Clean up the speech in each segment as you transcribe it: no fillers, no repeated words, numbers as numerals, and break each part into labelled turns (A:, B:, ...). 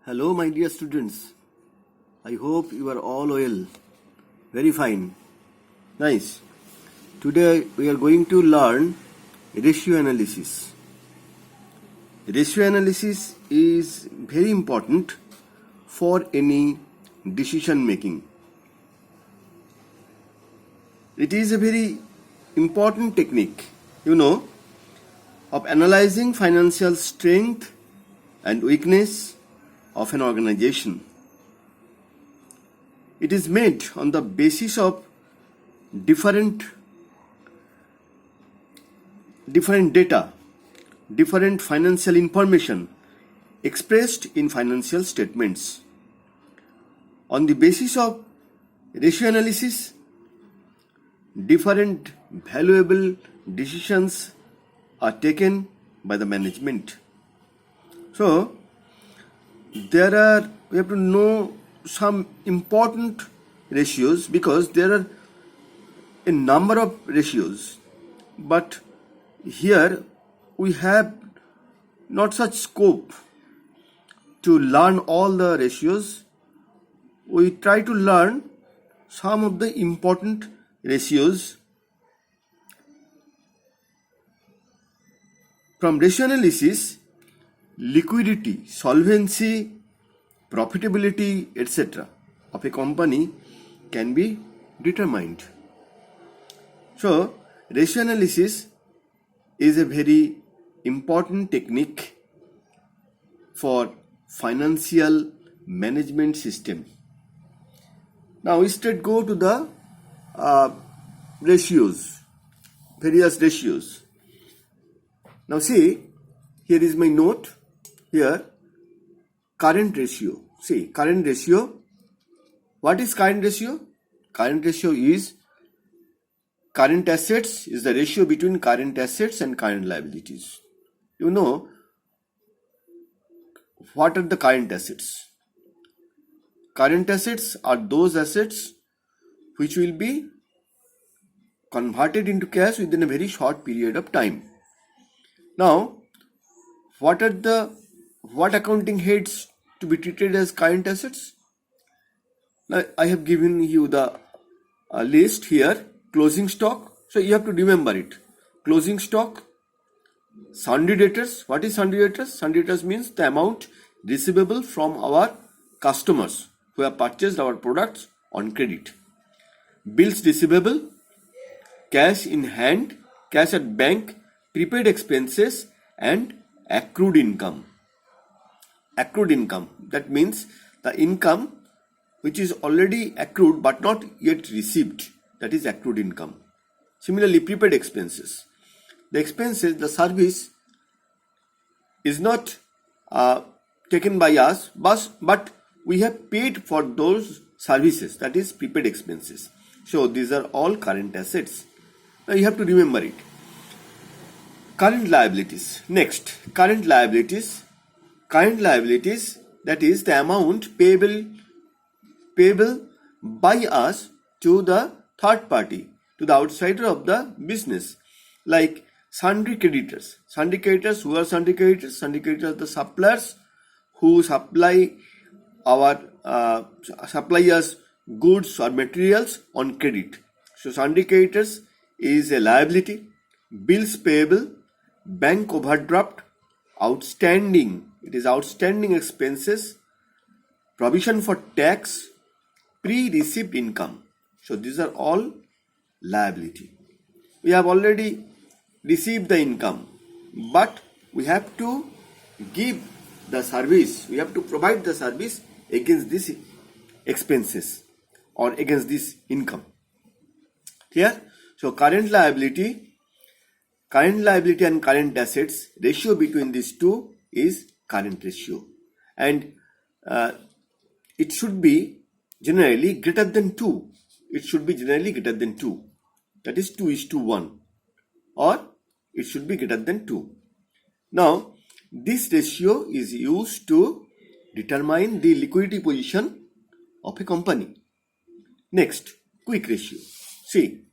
A: Hello, my dear students. I hope you are all well. Very fine. Nice. Today we are going to learn ratio analysis. Ratio analysis is very important for any decision making. It is a very important technique, of analyzing financial strength and weakness of an organization. It is made on the basis of different data, different financial information expressed in financial statements. On the basis of ratio analysis, different valuable decisions are taken by the management. So, we have to know some important ratios because there are a number of ratios, but here we have not such scope to learn all the ratios. We try to learn some of the important ratios. From ratio analysis, liquidity, solvency, profitability, etc. of a company can be determined. So, ratio analysis is a very important technique for financial management system. Now, we straight go to the ratios, various ratios. Now, see, here is my note. Here, current ratio. See, current ratio. What is current ratio? Current ratio is current assets is the ratio between current assets and current liabilities. You know, what are the current assets? Current assets are those assets which will be converted into cash within a very short period of time. Now, what accounting heads to be treated as current assets? Now, I have given you the list here. Closing stock. So you have to remember it. Closing stock. Sundry debtors. What is sundry debtors? Sundry debtors means the amount receivable from our customers who have purchased our products on credit. Bills receivable. Cash in hand. Cash at bank. Prepaid expenses and accrued income. Accrued income, that means the income which is already accrued but not yet received, that is accrued income. Similarly, prepaid expenses. The expenses, the service is not taken by us, but we have paid for those services, that is prepaid expenses. So these are all current assets. Now you have to remember it. Current liabilities. Next, current liabilities. Current liabilities, that is the amount payable by us to the third party, to the outsider of the business. Like sundry creditors. Sundry creditors, who are sundry creditors? Sundry creditors are the suppliers who supply us goods or materials on credit. So sundry creditors is a liability. Bills payable, bank overdraft, outstanding. It is outstanding expenses, provision for tax, pre-received income. So these are all liability. We have already received the income, but we have to give the service. We have to provide the service against these expenses or against this income. Clear? So current liability and current assets, ratio between these two is current ratio, and it should be generally greater than 2. It should be generally greater than 2. That is 2:1, or it should be greater than 2. Now, this ratio is used to determine the liquidity position of a company. Next, quick ratio. See,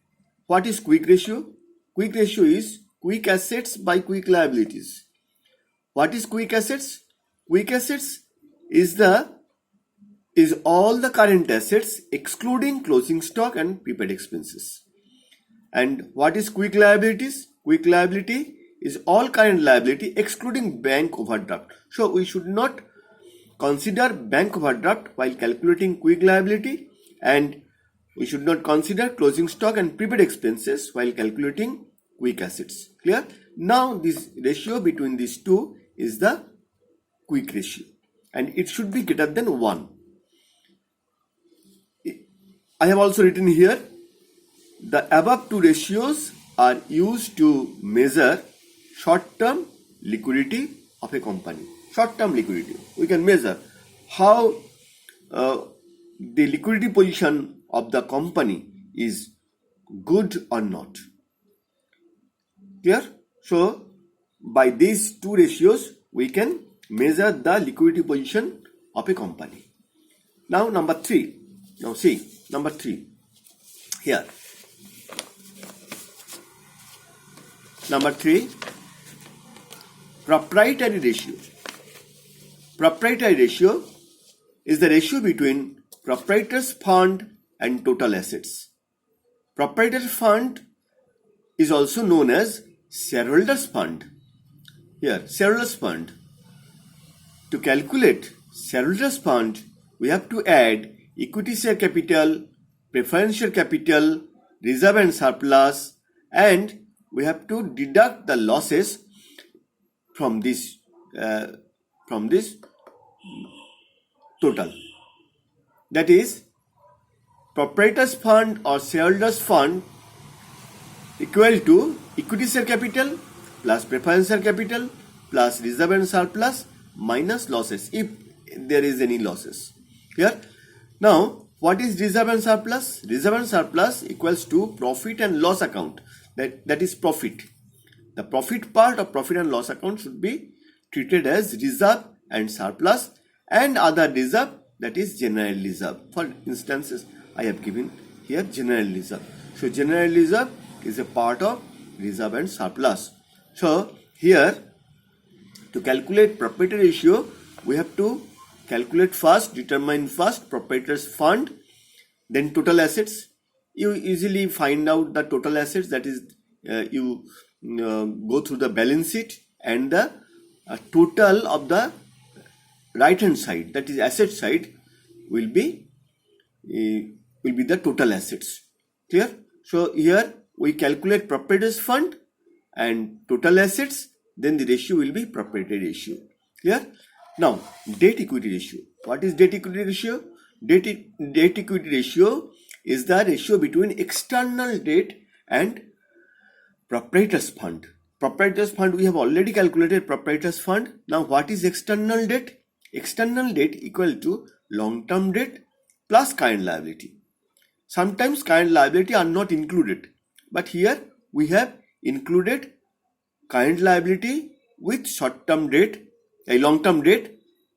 A: what is quick ratio? Quick ratio is quick assets by quick liabilities. What is quick assets? Quick assets is all the current assets excluding closing stock and prepaid expenses. And what is quick liabilities? Quick liability is all current liability excluding bank overdraft. So we should not consider bank overdraft while calculating quick liability, and we should not consider closing stock and prepaid expenses while calculating quick assets. Clear? Now this ratio between these two is the quick ratio, and it should be greater than 1. I have also written here, the above two ratios are used to measure short-term liquidity of a company. Short-term liquidity. We can measure how the liquidity position of the company is good or not. Clear? So, by these two ratios, we can measure the liquidity position of a company. Now, number 3. Now, see, number 3. Here. Number 3, proprietary ratio. Proprietary ratio is the ratio between proprietor's fund and total assets. Proprietor's fund is also known as shareholders' fund. Here, shareholders' fund. To calculate shareholders' fund, we have to add equity share capital, preference share capital, reserve and surplus, and we have to deduct the losses from this total. That is, proprietor's fund or shareholders' fund equal to equity share capital plus preference share capital plus reserve and surplus minus losses, if there is any losses. Here, now what is reserve and surplus? Reserve and surplus equals to profit and loss account. That is profit. The profit part of profit and loss account should be treated as reserve and surplus, and other reserve, that is general reserve. For instances, I have given here general reserve. So general reserve is a part of reserve and surplus. So here, to calculate proprietary ratio, we have to determine first proprietor's fund, then total assets. You easily find out the total assets, that is, you go through the balance sheet, and the total of the right hand side, that is asset side, will be the total assets. Clear? So here we calculate proprietor's fund and total assets, then the ratio will be proprietary ratio. Clear? Now, debt equity ratio. What is debt equity ratio? Debt equity ratio is the ratio between external debt and proprietor's fund. Proprietor's fund, we have already calculated proprietor's fund. Now, what is external debt? External debt equal to long-term debt plus current liability. Sometimes current liability are not included, but here we have included current liability with short-term debt, long-term debt,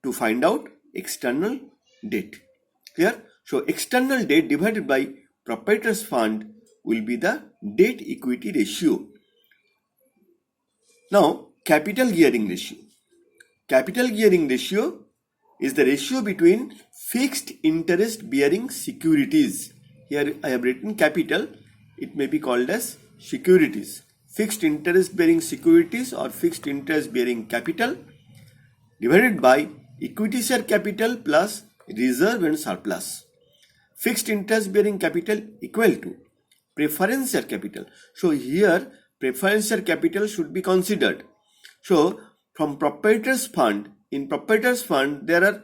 A: to find out external debt. Clear? So external debt divided by proprietor's fund will be the debt equity ratio. Now, capital gearing ratio. Capital gearing ratio is the ratio between fixed interest bearing securities. Here I have written capital, it may be called as securities. Fixed interest bearing securities or fixed interest bearing capital divided by equity share capital plus reserve and surplus. Fixed interest bearing capital equal to preference share capital. So here preference share capital should be considered. So from proprietor's fund, in proprietor's fund there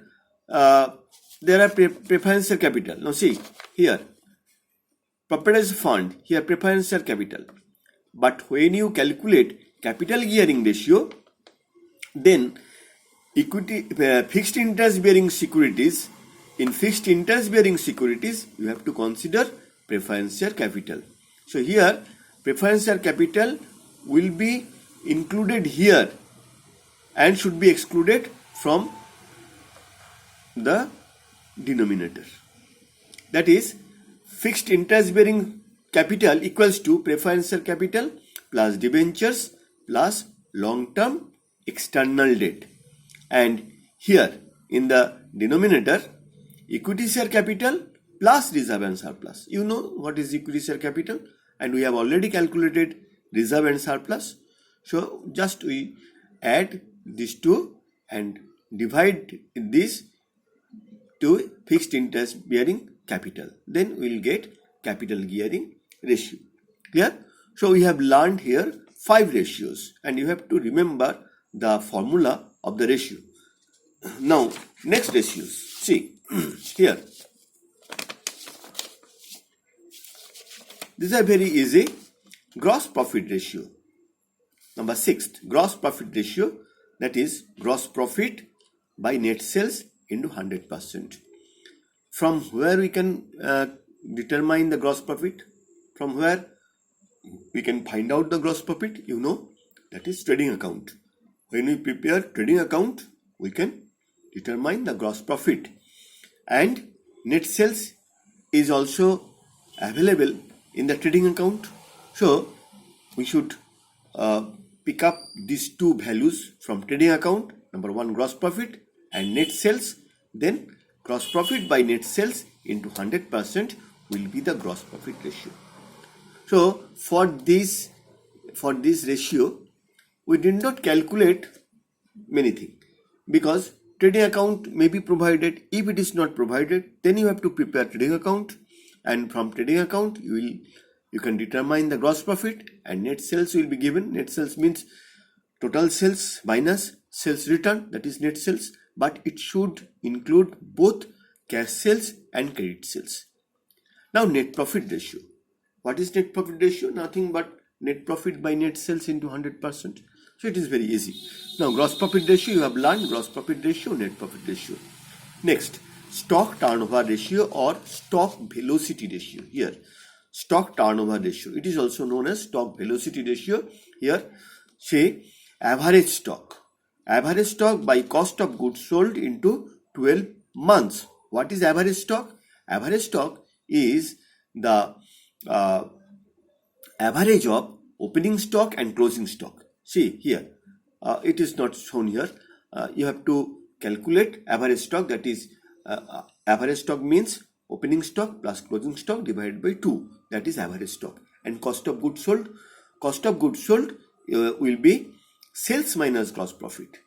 A: are preference share capital. Now see here, proprietor's fund, here preference share capital. But when you calculate capital gearing ratio, then equity fixed interest bearing securities, in fixed interest bearing securities you have to consider preference share capital. So here preference share capital will be included here and should be excluded from the denominator. That is, fixed interest bearing capital equals to preference share capital plus debentures plus long term external debt. And here in the denominator equity share capital plus reserve and surplus. You know what is equity share capital, and we have already calculated reserve and surplus. So just we add these two and divide this to fixed interest bearing capital. Then we will get capital gearing ratio. Clear? So we have learned here 5 ratios, and you have to remember the formula of the ratio. Now next ratios. See here. These are very easy. Gross profit ratio. Number 6, gross profit ratio, that is gross profit by net sales into 100%. From where we can determine the gross profit? From where we can find out the gross profit? You know, that is trading account. When we prepare trading account, we can determine the gross profit. And net sales is also available in the trading account. So we should pick up these two values from trading account. Number 1, gross profit and net sales. Then gross profit by net sales into 100% will be the gross profit ratio. So for this ratio, we did not calculate many things, because trading account may be provided. If it is not provided, then you have to prepare trading account, and from trading account you can determine the gross profit, and net sales will be given. Net sales means total sales minus sales return, that is net sales, but it should include both cash sales and credit sales. Now net profit ratio. What is net profit ratio? Nothing but net profit by net sales into 100%. So it is very easy. Now gross profit ratio, you have learned gross profit ratio, net profit ratio. Next, stock turnover ratio or stock velocity ratio. Here, stock turnover ratio. It is also known as stock velocity ratio. Here, say average stock. Average stock by cost of goods sold into 12 months. What is average stock? Average stock is the average of opening stock and closing stock. See here, it is not shown here. You have to calculate average stock, that is average stock means opening stock plus closing stock divided by 2, that is average stock. And cost of goods sold, will be sales minus gross profit.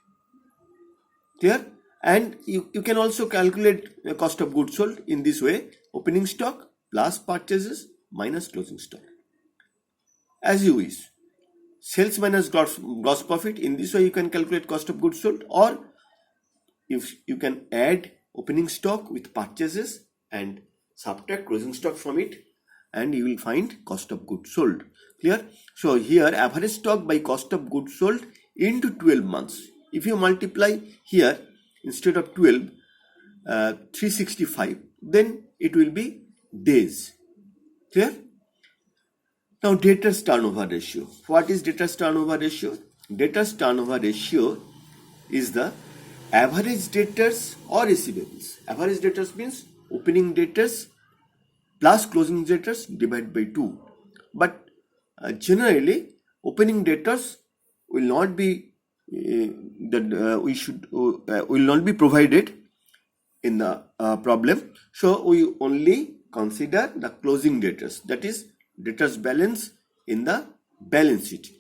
A: Clear? And you can also calculate cost of goods sold in this way: opening stock plus purchases minus closing stock, as you wish. Sales minus gross profit, in this way you can calculate cost of goods sold, or if you can add opening stock with purchases and subtract closing stock from it, and you will find cost of goods sold. Clear? So here average stock by cost of goods sold into 12 months. If you multiply here, instead of 12, 365, then it will be days. Clear? Now debtors turnover ratio. What is debtors turnover ratio? Debtors turnover ratio is the average debtors or receivables. Average debtors means opening debtors plus closing debtors divided by 2. But generally opening debtors will not be will not be provided in the problem. So we only consider the closing debtors, that is debtors balance in the balance sheet.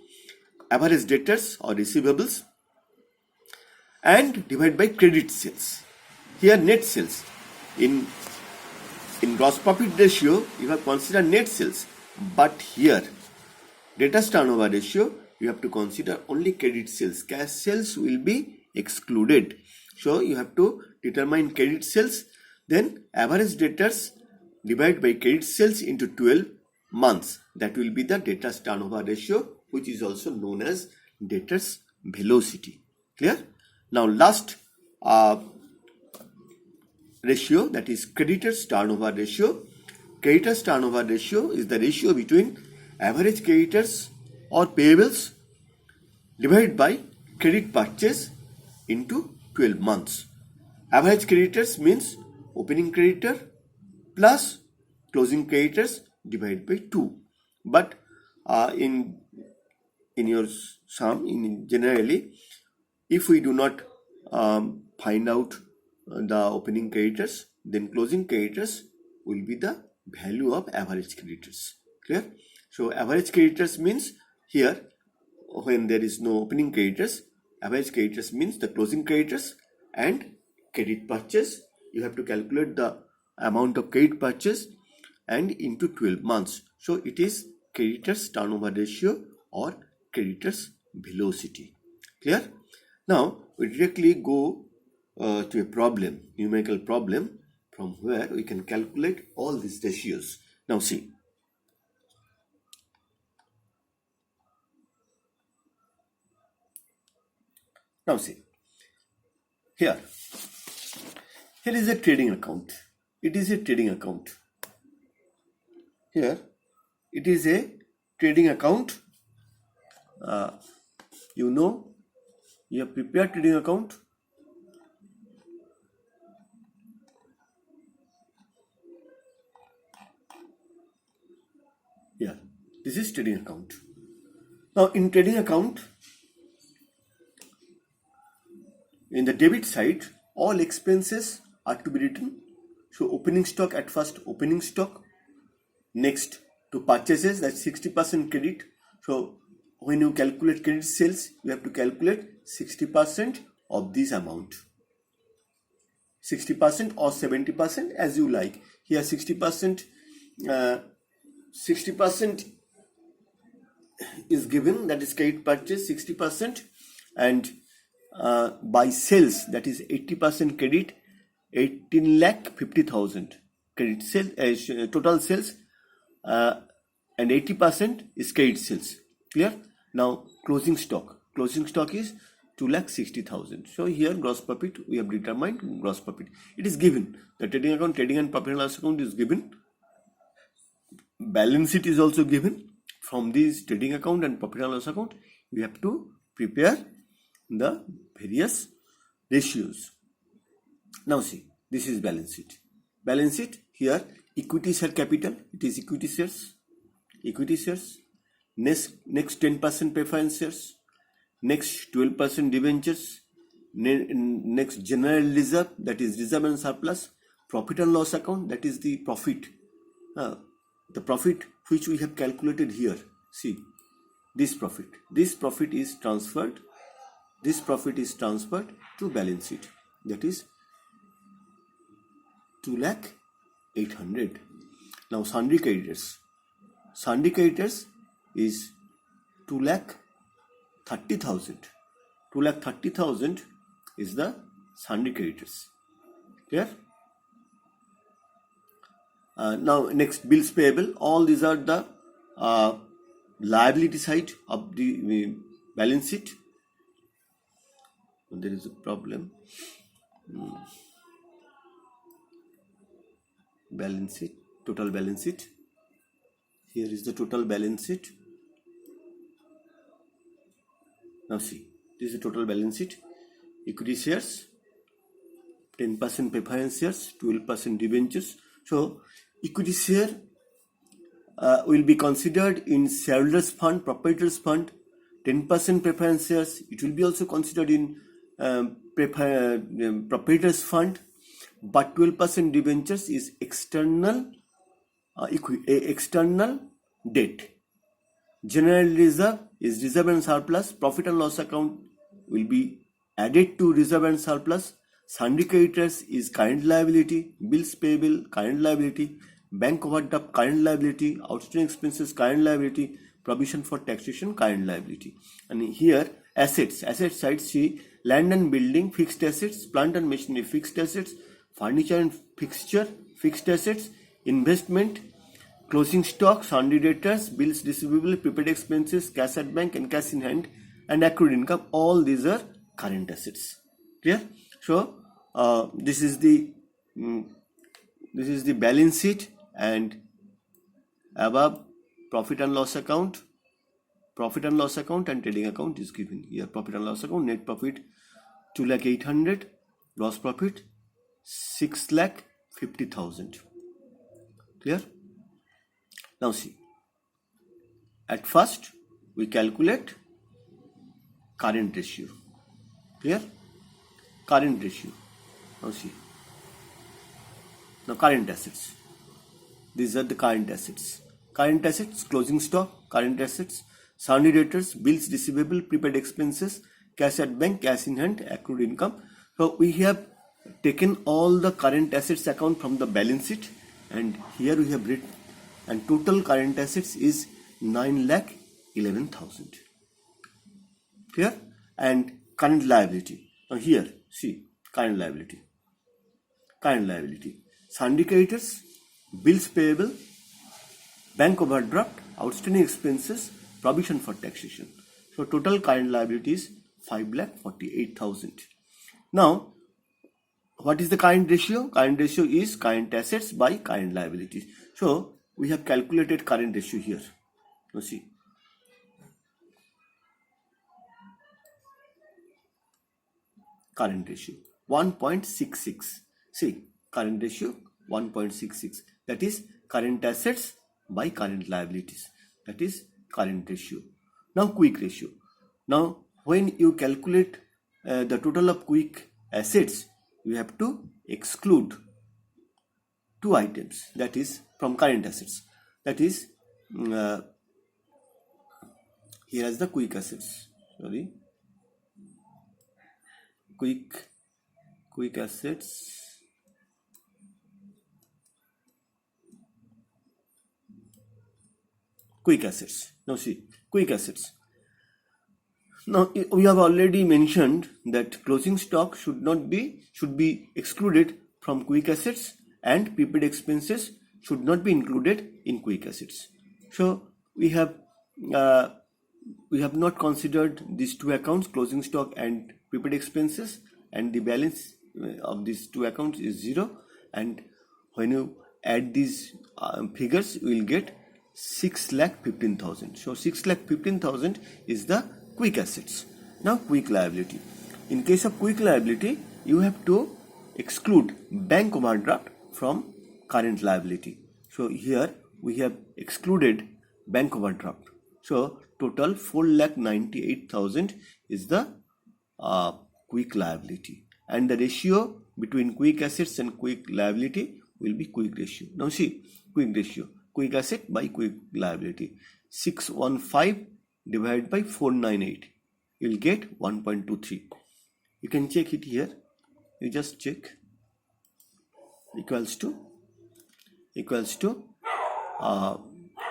A: Average debtors or receivables, and divide by credit sales. Here net sales. In gross profit ratio you have considered net sales, but here debtors turnover ratio you have to consider only credit sales. Cash sales will be excluded. So you have to determine credit sales, then average debtors divided by credit sales into 12 months. That will be the debtors turnover ratio, which is also known as debtors velocity. Clear? Now last ratio, that is creditors turnover ratio. Creditors turnover ratio is the ratio between average creditors or payables divided by credit purchase into 12 months. Average creditors means opening creditor plus closing creditors divided by 2. But in your sum, generally, if we do not find out the opening creditors, then closing creditors will be the value of average creditors. Clear? So average creditors means here when there is no opening creditors, average creditors means the closing creditors and credit purchase. You have to calculate the amount of credit purchase and into 12 months. So it is creditors turnover ratio or creditors velocity. Clear? Now we directly go to a problem, numerical problem, from where we can calculate all these ratios. Now see. Now see. Here is a trading account. It is a trading account. Here it is a trading account. You have prepared trading account. Yeah, this is trading account. Now in trading account, in the debit side, all expenses are to be written. So opening stock at first, opening stock. Next to purchases, that's 60% credit. So when you calculate credit sales, you have to calculate 60% of this amount. 60% or 70% as you like. Here 60% is given, that is credit purchase 60%, and by sales, that is 80% credit, 18,50,000 credit sales, total sales, and 80% is credit sales. Clear? Now closing stock is 2,60,000. So here gross profit, we have determined gross profit. It is given. The trading account, trading and profit and loss account is given. Balance sheet is also given. From this trading account and profit and loss account, we have to prepare the various ratios. Now see, this is balance sheet. Balance sheet, here equity share capital, it is equity shares. Next 10% preference shares. Next 12% debentures. Next general reserve, that is reserve and surplus. Profit and loss account, that is the profit. The profit which we have calculated here. See, this profit is transferred. This profit is transferred to balance sheet. That is 2,08,000. Now sundry creditors. Sundry creditors is 2,30,000. 2,30,000 is the sundry creditors. Clear? Now next, bills payable. All these are the liability side of the balance sheet. There is a problem. Balance sheet, total balance sheet. Here is the total balance sheet. Now see, this is the total balance sheet. Equity shares, 10% preference shares, 12% debentures. So equity share will be considered in shareholders fund, proprietors fund. 10% preference shares, it will be also considered in proprietors fund, but 12% debentures is external debt. General reserve is reserve and surplus. Profit and loss account will be added to reserve and surplus. Sundry creditors is current liability. Bills payable, current liability. Bank overdraft, current liability. Outstanding expenses, current liability. Provision for taxation, current liability. And here asset side, see, land and building, fixed assets, plant and machinery, fixed assets, furniture and fixture, fixed assets, investment, closing stock, sundry debtors, bills receivable, prepaid expenses, cash at bank and cash in hand, and accrued income. All these are current assets. Clear? So this is the balance sheet, and above profit and loss account and trading account is given here. Profit and loss account, net profit 2,08,000, gross profit 6,50,000. Clear? Now see, at first we calculate current ratio. Clear? Current ratio. Now see, Now current assets. These are the current assets. Current assets, closing stock, current assets, sundry debtors, bills receivable, prepaid expenses, cash at bank, cash in hand, accrued income. So we have taken all the current assets account from the balance sheet, and here we have written, and total current assets is 9,11,000. Clear? And current liability. Now here, see, current liability. Current liability. Sundry creditors, bills payable, bank overdraft, outstanding expenses, provision for taxation. So total current liability is 5,48,000. Now, what is the current ratio? Current ratio is current assets by current liabilities. So we have calculated current ratio here. Now see. Current ratio 1.66. See, current ratio 1.66. That is current assets by current liabilities. That is current ratio. Now quick ratio. Now when you calculate the total of quick assets, you have to exclude two items, that is from current assets. That is here is the quick assets. Sorry. Quick assets. Quick assets. Now see, quick assets. Now we have already mentioned that closing stock should be excluded from quick assets, and prepaid expenses should not be included in quick assets. So we have not considered these two accounts, closing stock and prepaid expenses, and the balance of these two accounts is 0. And when you add these figures, you will get 6,15,000. So 6,15,000 is the quick assets. Now quick liability. In case of quick liability, you have to exclude bank overdraft from current liability. So here we have excluded bank overdraft. So total 4,98,000 is the quick liability, and the ratio between quick assets and quick liability will be quick ratio. Now see, quick ratio, quick asset by quick liability, 615 divided by 498, you will get 1.23. You can check it here. You just check. Equals to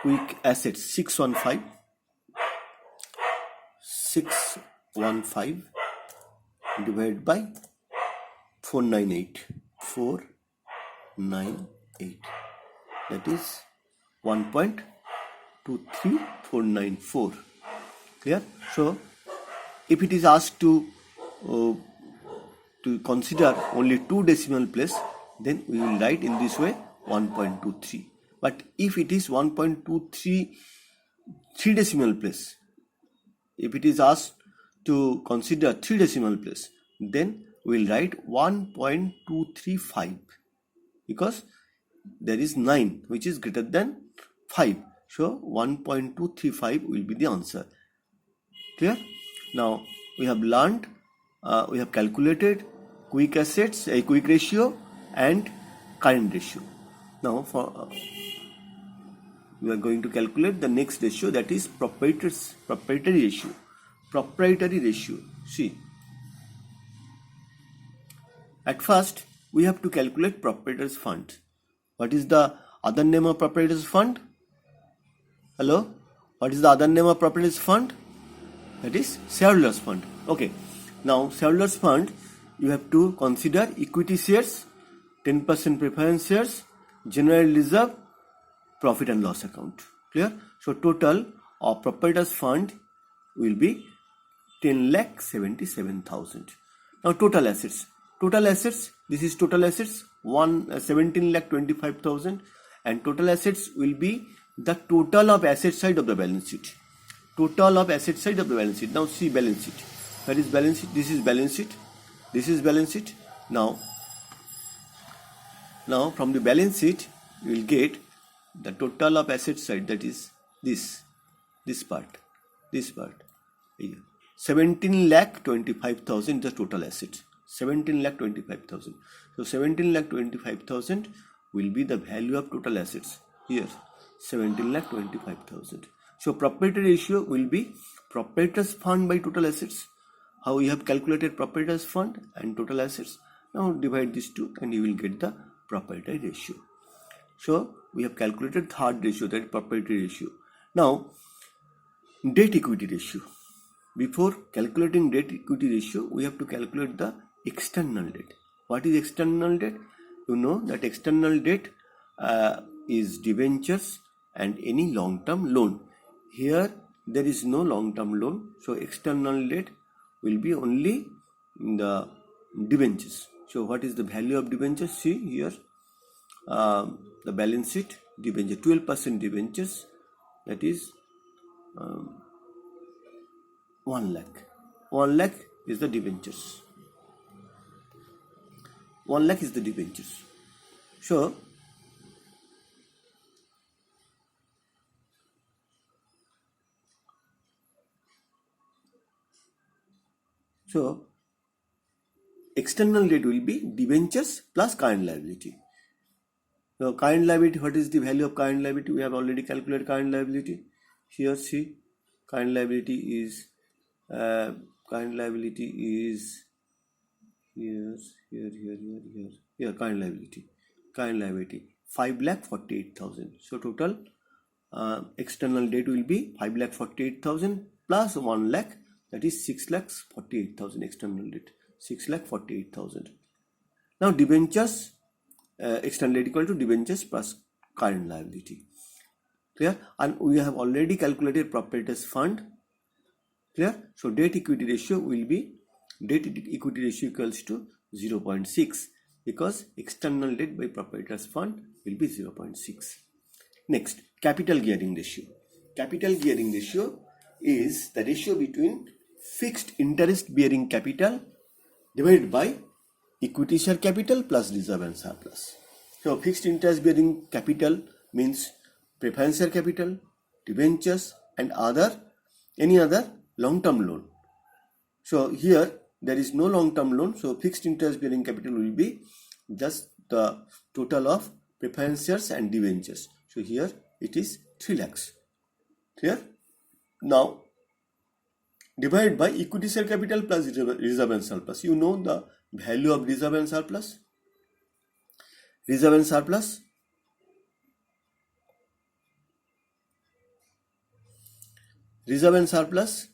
A: quick assets 615 divided by 498, that is 1.23494. Clear? So if it is asked to consider only two decimal place, then we will write in this way 1.23. But if it is 1.23 3 decimal place, if it is asked to consider 3 decimal place, then we will write 1.235, because there is 9 which is greater than 5. So 1.235 will be the answer. Clear? Now we have learned, we have calculated quick assets, a quick ratio and current ratio. Now we are going to calculate the next ratio, that is proprietary ratio. Proprietary ratio. See, at first we have to calculate proprietor's fund. What is the other name of proprietor's fund? Hello? What is the other name of proprietor's fund? That is shareholders fund. Okay. Now shareholders fund, you have to consider equity shares, 10% preference shares, general reserve, profit and loss account. Clear? So total of proprietors fund will be 10,77,000. Now total assets. Total assets, this is total assets 17,25,000, and total assets will be the total of asset side of the balance sheet. Total of asset side of the balance sheet. Now see balance sheet. That is balance sheet. This is balance sheet. This is balance sheet. Now from the balance sheet you will get the total of asset side, that is this part. 17,25,000 is the total asset. 17,25,000. So 17,25,000 will be the value of total assets. Here 17,25,000. So proprietary ratio will be proprietor's fund by total assets. How we have calculated proprietor's fund and total assets. Now divide these two and you will get the proprietary ratio. So we have calculated third ratio, that is proprietary ratio. Now debt equity ratio. Before calculating debt equity ratio, we have to calculate the external debt. What is external debt? You know that external debt is debentures and any long-term loan. Here there is no long-term loan, so external debt will be only the debentures. So what is the value of debentures? See here, the balance sheet, debenture, 12% debentures, that is 1 lakh. 1 lakh is the debentures. 1 lakh is the debentures. So external debt will be debentures plus current liability. Now current liability, what is the value of current liability? We have already calculated current liability. Here see, current liability is here, current liability 5,48,000. So total external debt will be 5,48,000 plus 1 lakh, that is 6,48,000 external debt, 6,48,000. Now debentures, external debt equal to debentures plus current liability. Clear? And we have already calculated proprietor's fund. Clear? So debt equity ratio will be, debt equity ratio equals to 0.6 because external debt by proprietor's fund will be 0.6. Next, capital gearing ratio. Capital gearing ratio is the ratio between fixed interest bearing capital divided by equity share capital plus reserve and surplus. So fixed interest bearing capital means preference share capital, debentures and any other long-term loan. So here there is no long-term loan, so fixed interest bearing capital will be just the total of preference shares and debentures. So here it is 3 lakhs. Clear? Now divided by equity share capital plus reserve and surplus. You know the value of reserve and surplus? Reserve and surplus,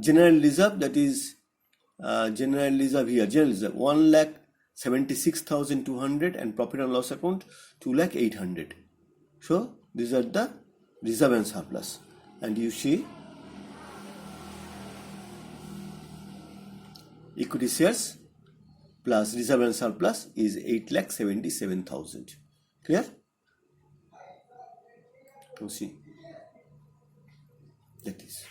A: general reserve, that is general reserve here, general reserve 1,76,200 and profit and loss account 2,08,000. So these are the reserve and surplus, and you see equity shares plus reserve and surplus is 8,77,000. Clear? You see, that is.